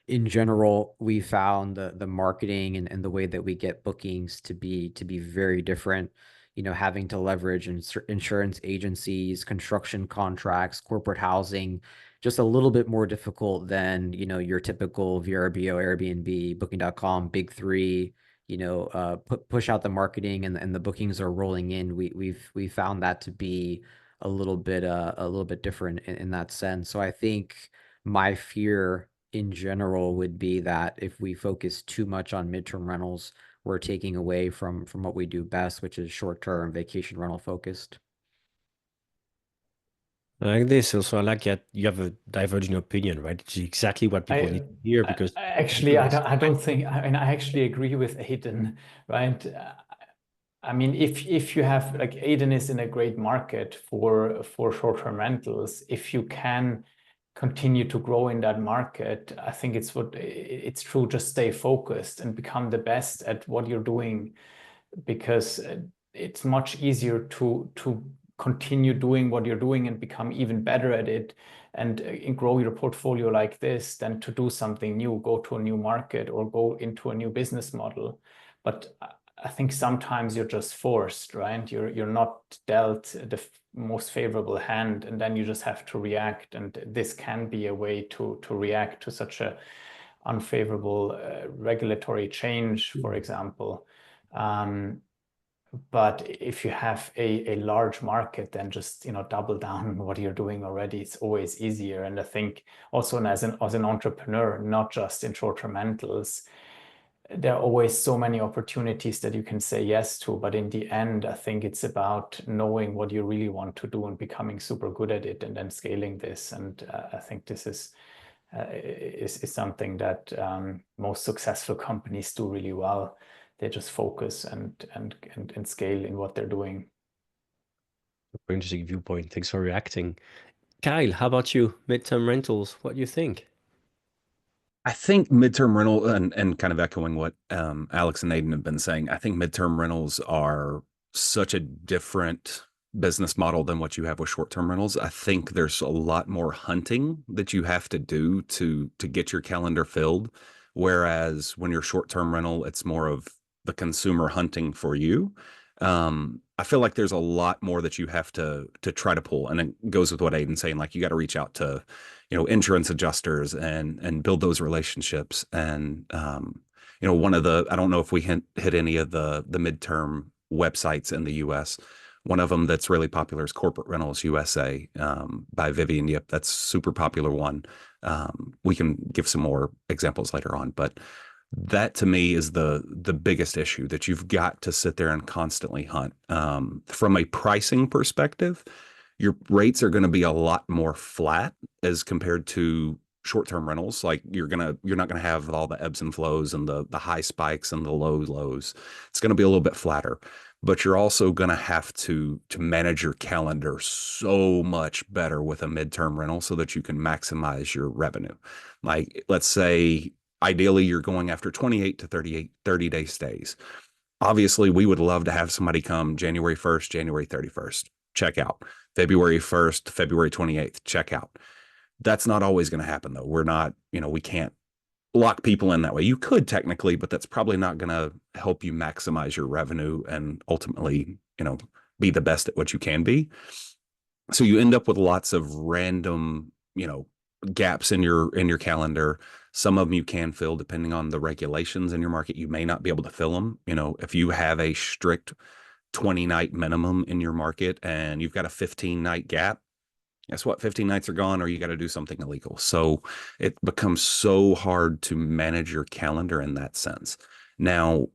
in general, we found the marketing and the way that we get bookings to be very different. Having to leverage insurance agencies, construction contracts, corporate housing, just a little bit more difficult than, your typical VRBO, Airbnb, Booking.com, big three, push out the marketing and the bookings are rolling in. We found that to be a little bit different in that sense. So I think my fear in general would be that if we focus too much on midterm rentals, we're taking away from what we do best, which is short-term vacation rental focused. I like this. Also, I like that you have a diverging opinion, right? It's exactly what people need to hear, because actually, I don't think. I mean, I actually agree with Aidan, right? I mean, if you have, like, Aidan is in a great market for short-term rentals. If you can continue to grow in that market, I think it's true. Just stay focused and become the best at what you're doing, because it's much easier to continue doing what you're doing and become even better at it and grow your portfolio like this than to do something new, go to a new market or go into a new business model. But I think sometimes you're just forced, right? You're not dealt the most favorable hand, and then you just have to react. And this can be a way to react to such a unfavorable regulatory change, for example. But if you have a large market, then just double down on what you're doing already. It's always easier. And I think also as an entrepreneur, not just in short-term rentals, there are always so many opportunities that you can say yes to. But in the end, I think it's about knowing what you really want to do and becoming super good at it, and then scaling this. And I think this is something that most successful companies do really well. They just focus and scale in what they're doing. Very interesting viewpoint. Thanks for reacting. Kyle, how about you? Midterm rentals, what do you think? I think midterm rental and kind of echoing what Alex and Aiden have been saying, I think midterm rentals are such a different business model than what you have with short-term rentals. I think there's a lot more hunting that you have to do to get your calendar filled. Whereas when you're short-term rental, it's more of the consumer hunting for you. I feel like there's a lot more that you have to try to pull. And it goes with what Aiden's saying, like you got to reach out to insurance adjusters and build those relationships. And one of the, I don't know if we hit any of the midterm websites in the US. One of them that's really popular is Corporate Rentals USA, by Vivian Yip. That's super popular one. We can give some more examples later on, but that to me is the biggest issue, that you've got to sit there and constantly hunt. From a pricing perspective, your rates are going to be a lot more flat as compared to short-term rentals. Like you're not gonna have all the ebbs and flows and the high spikes and the low lows. It's going to be a little bit flatter, but you're also going to have to manage your calendar so much better with a midterm rental so that you can maximize your revenue. Like let's say ideally you're going after 28 to 30-day stays. Obviously, we would love to have somebody come January 1st, January 31st, check out. February 1st, February 28th, check out. That's not always going to happen, though. We're not, we can't lock people in that way. You could technically, but that's probably not going to help you maximize your revenue and ultimately, be the best at what you can be. So you end up with lots of random, gaps in your calendar. Some of them you can fill depending on the regulations in your market. You may not be able to fill them. If you have a strict 20-night minimum in your market and you've got a 15-night gap, guess what? 15 nights are gone, or you got to do something illegal. So it becomes so hard to manage your calendar in that sense. Now,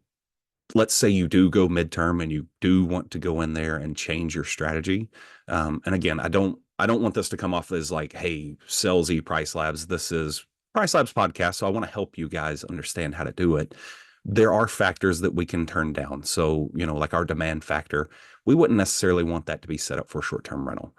let's say you do go midterm and you do want to go in there and change your strategy. And again, I don't want this to come off as like, hey, salesy Price Labs. This is Price Labs podcast, so I want to help you guys understand how to do it. There are factors that we can turn down. So, like our demand factor, we wouldn't necessarily want that to be set up for short-term rental.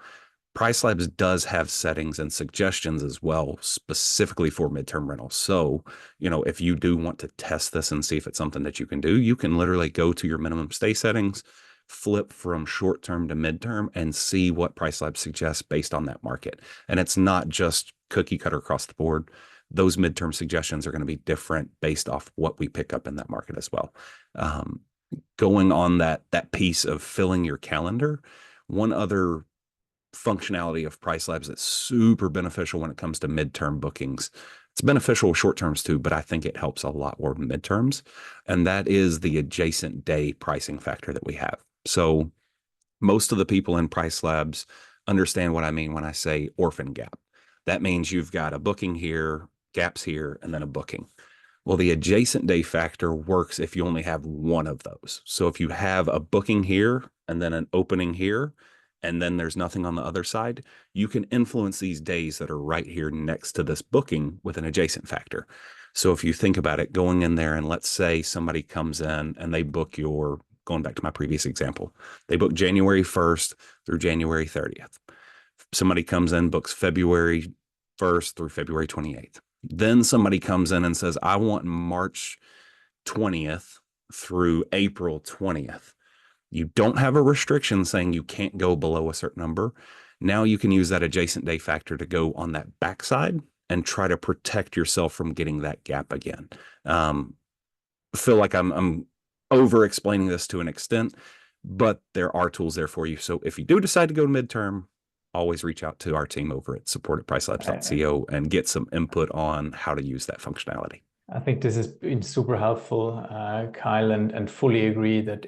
Price Labs does have settings and suggestions as well, specifically for midterm rentals. So, if you do want to test this and see if it's something that you can do, you can literally go to your minimum stay settings, flip from short term to midterm, and see what Price Labs suggests based on that market. And it's not just cookie cutter across the board. Those midterm suggestions are going to be different based off what we pick up in that market as well. Going on that piece of filling your calendar, one other functionality of Price Labs that's super beneficial when it comes to midterm bookings. It's beneficial with short terms too, but I think it helps a lot more midterms. And that is the adjacent day pricing factor that we have. So most of the people in Price Labs understand what I mean when I say orphan gap. That means you've got a booking here, gaps here, and then a booking. Well, the adjacent day factor works if you only have one of those. So if you have a booking here and then an opening here, and then there's nothing on the other side, you can influence these days that are right here next to this booking with an adjacent factor. So if you think about it, going in there and let's say somebody comes in and they book going back to my previous example, they book January 1st through January 30th. Somebody comes in, books February 1st through February 28th. Then somebody comes in and says, I want March 20th through April 20th. You don't have a restriction saying you can't go below a certain number. Now you can use that adjacent day factor to go on that backside and try to protect yourself from getting that gap again. Feel like I'm over explaining this to an extent, but there are tools there for you. So if you do decide to go to midterm, always reach out to our team over at support@pricelabs.co and get some input on how to use that functionality. I think this has been super helpful, Kyle, and fully agree that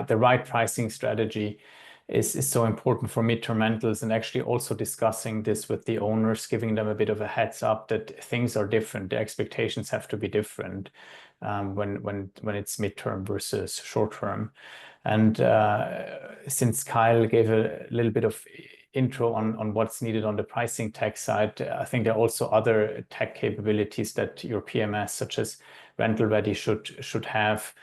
the right pricing strategy is so important for midterm rentals, and actually also discussing this with the owners, giving them a bit of a heads up that things are different. The expectations have to be different when it's midterm versus short term. And since Kyle gave a little bit of intro on what's needed on the pricing tech side, I think there are also other tech capabilities that your PMS, such as Rental Ready, should have.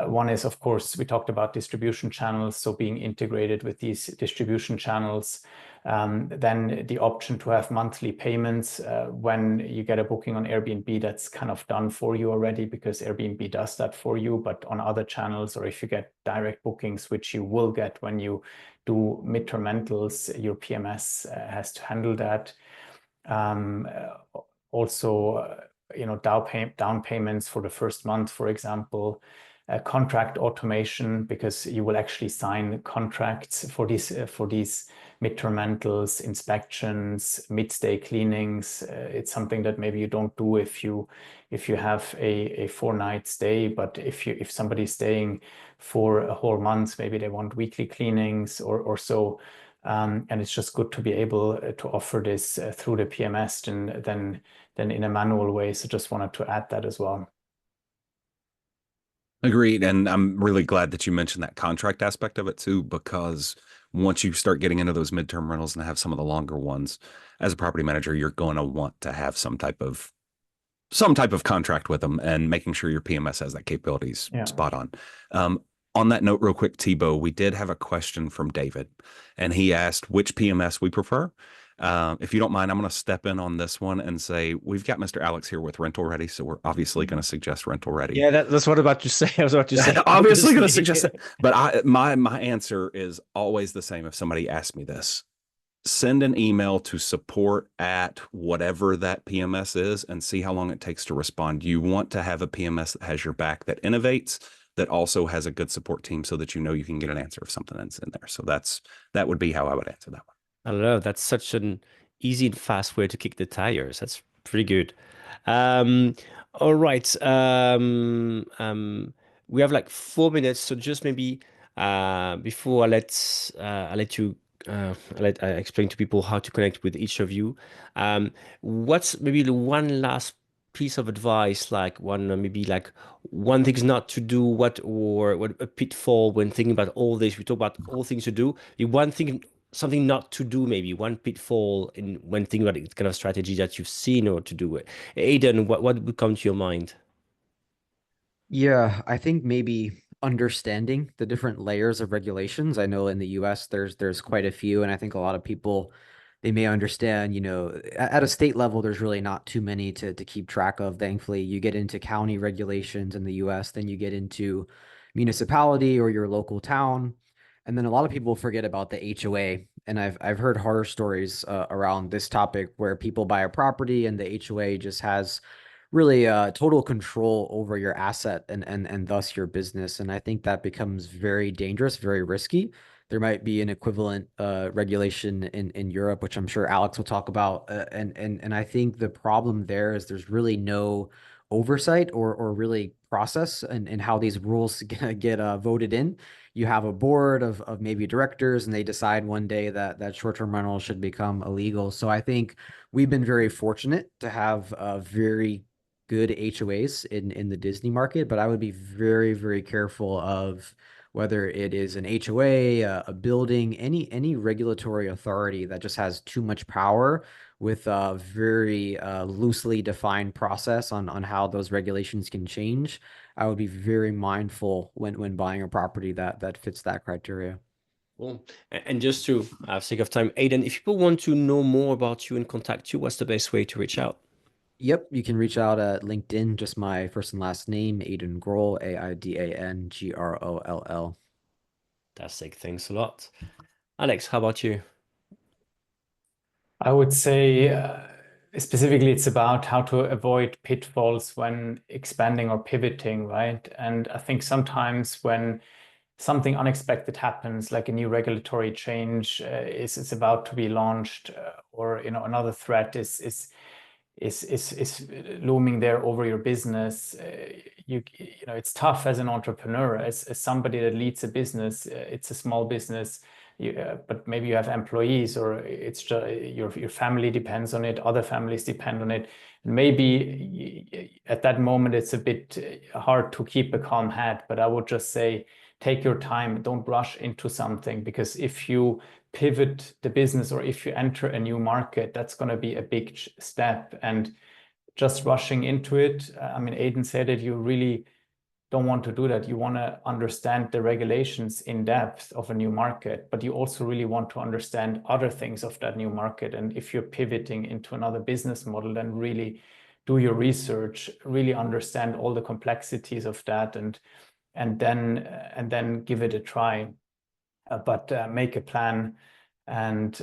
One is, of course, we talked about distribution channels, so being integrated with these distribution channels. Then the option to have monthly payments when you get a booking on Airbnb, that's kind of done for you already because Airbnb does that for you. But on other channels, or if you get direct bookings, which you will get when you do midterm rentals, your PMS has to handle that. Also, down payments for the first month, for example, contract automation, because you will actually sign contracts for these midterm rentals, inspections, mid-stay cleanings. It's something that maybe you don't do if you have a 4-night stay, but if somebody's staying for a whole month, maybe they want weekly cleanings or so. And it's just good to be able to offer this through the PMS than in a manual way. So just wanted to add that as well. Agreed. And I'm really glad that you mentioned that contract aspect of it too, because once you start getting into those midterm rentals and have some of the longer ones, as a property manager, you're going to want to have some type of contract with them, and making sure your PMS has that capabilities spot on. On that note, real quick, Thibaut, we did have a question from David, and he asked which PMS we prefer. If you don't mind, I'm going to step in on this one and say we've got Mr. Alex here with Rental Ready, so we're obviously going to suggest Rental Ready. Yeah, that's what I was about to say. I was about to say obviously going to suggest it, but my answer is always the same. If somebody asks me this, send an email to support at whatever that PMS is and see how long it takes to respond. You want to have a PMS that has your back, that innovates, that also has a good support team, so that you know you can get an answer if something is in there. So that would be how I would answer that one. I don't know. That's such an easy and fast way to kick the tires. That's pretty good. All right. We have like 4 minutes, so just maybe before I let you I explain to people how to connect with each of you. What's maybe the one last piece of advice, like maybe like one thing's not to do, what a pitfall when thinking about all this. We talk about all things to do. One thing, something not to do, maybe one pitfall when thinking about it, kind of strategy that you've seen or to do it. Aidan, what would come to your mind? Yeah, I think maybe understanding the different layers of regulations. I know in the US there's quite a few, and I think a lot of people, they may understand, at a state level, there's really not too many to keep track of. Thankfully, you get into county regulations in the US, then you get into municipality or your local town. And then a lot of people forget about the HOA. And I've heard horror stories around this topic where people buy a property and the HOA just has really total control over your asset and thus your business. And I think that becomes very dangerous, very risky. There might be an equivalent regulation in Europe, which I'm sure Alex will talk about. And I think the problem there is there's really no oversight or really process and how these rules get voted in. You have a board of maybe directors, and they decide one day that short-term rental should become illegal. So I think we've been very fortunate to have very good HOAs in the Disney market, but I would be very, very careful of whether it is an HOA, a building, any regulatory authority that just has too much power with a very loosely defined process on how those regulations can change. I would be very mindful when buying a property that fits that criteria. Cool. And just to sake of time, Aidan, if people want to know more about you and contact you, what's the best way to reach out? Yep, you can reach out at LinkedIn, just my first and last name, Aidan Groll, AIDANGROLL. Fantastic. Thanks a lot. Alex, how about you? I would say specifically it's about how to avoid pitfalls when expanding or pivoting, right? And I think sometimes when something unexpected happens, like a new regulatory change is about to be launched, or another threat is looming there over your business. It's tough as an entrepreneur, as somebody that leads a business. It's a small business, but maybe you have employees, or it's just your family depends on it, other families depend on it. And maybe at that moment it's a bit hard to keep a calm head, but I would just say take your time, don't rush into something, because if you pivot the business or if you enter a new market, that's going to be a big step. And just rushing into it, I mean, Aidan said it, you really don't want to do that. You want to understand the regulations in depth of a new market, but you also really want to understand other things of that new market. And if you're pivoting into another business model, then really do your research, really understand all the complexities of that, and then give it a try. But make a plan. And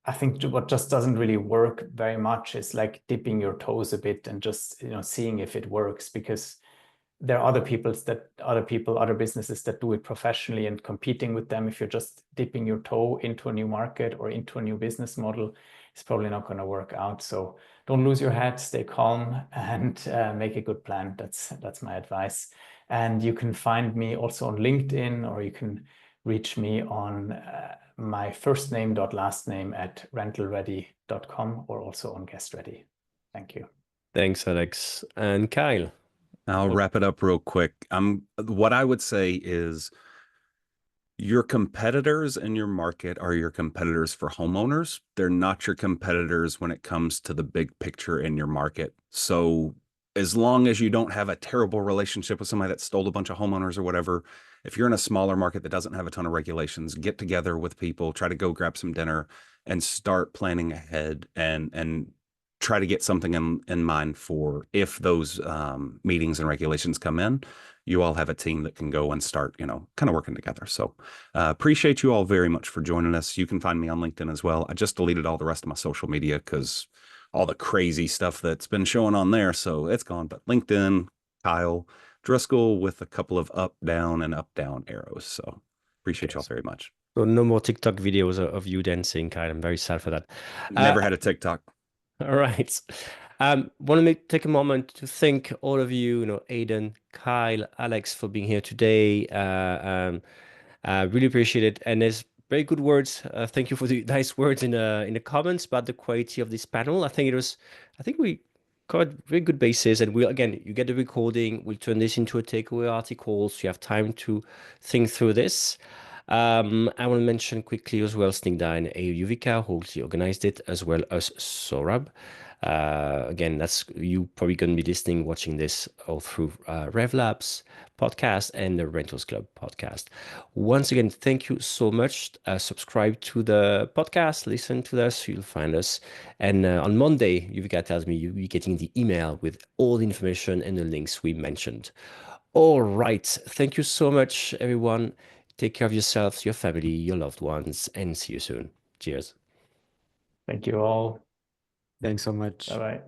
I think what just doesn't really work very much is like dipping your toes a bit and just seeing if it works, because there are other businesses that do it professionally, and competing with them, if you're just dipping your toe into a new market or into a new business model, it's probably not going to work out. So don't lose your head, stay calm, and make a good plan. That's my advice. And you can find me also on LinkedIn, or you can reach me on my first name dot last name at rentalready.com, or also on GuestReady. Thank you. Thanks, Alex. And Kyle. I'll wrap it up real quick. What I would say is your competitors in your market are your competitors for homeowners. They're not your competitors when it comes to the big picture in your market. So as long as you don't have a terrible relationship with somebody that stole a bunch of homeowners or whatever, if you're in a smaller market that doesn't have a ton of regulations, get together with people, try to go grab some dinner and start planning ahead, and try to get something in mind for if those meetings and regulations come in. You all have a team that can go and start, kind of working together. So appreciate you all very much for joining us. You can find me on LinkedIn as well. I just deleted all the rest of my social media because all the crazy stuff that's been showing on there. So it's gone. But LinkedIn, Kyle Driscoll with a couple of up, down, and up, down arrows. So appreciate y'all very much. So no more TikTok videos of you dancing, Kyle. I'm very sad for that. Never had a TikTok. All right. Want to take a moment to thank all of you, Aidan, Kyle, Alex, for being here today. Really appreciate it. And there's very good words. Thank you for the nice words in the comments about the quality of this panel. I think we covered very good basis. And you get the recording. We'll turn this into a takeaway article, so you have time to think through this. I want to mention quickly as well Snigdha and Yuvika, who also organized it, as well as Sorab. Again, that's you probably going to be listening, watching this all through RevLabs podcast and the Rentals Club podcast. Once again, thank you so much. Subscribe to the podcast, listen to us, you'll find us. And on Monday, Yuvika tells me you'll be getting the email with all the information and the links we mentioned. All right. Thank you so much, everyone. Take care of yourselves, your family, your loved ones, and see you soon. Cheers. Thank you all. Thanks so much. Bye-bye.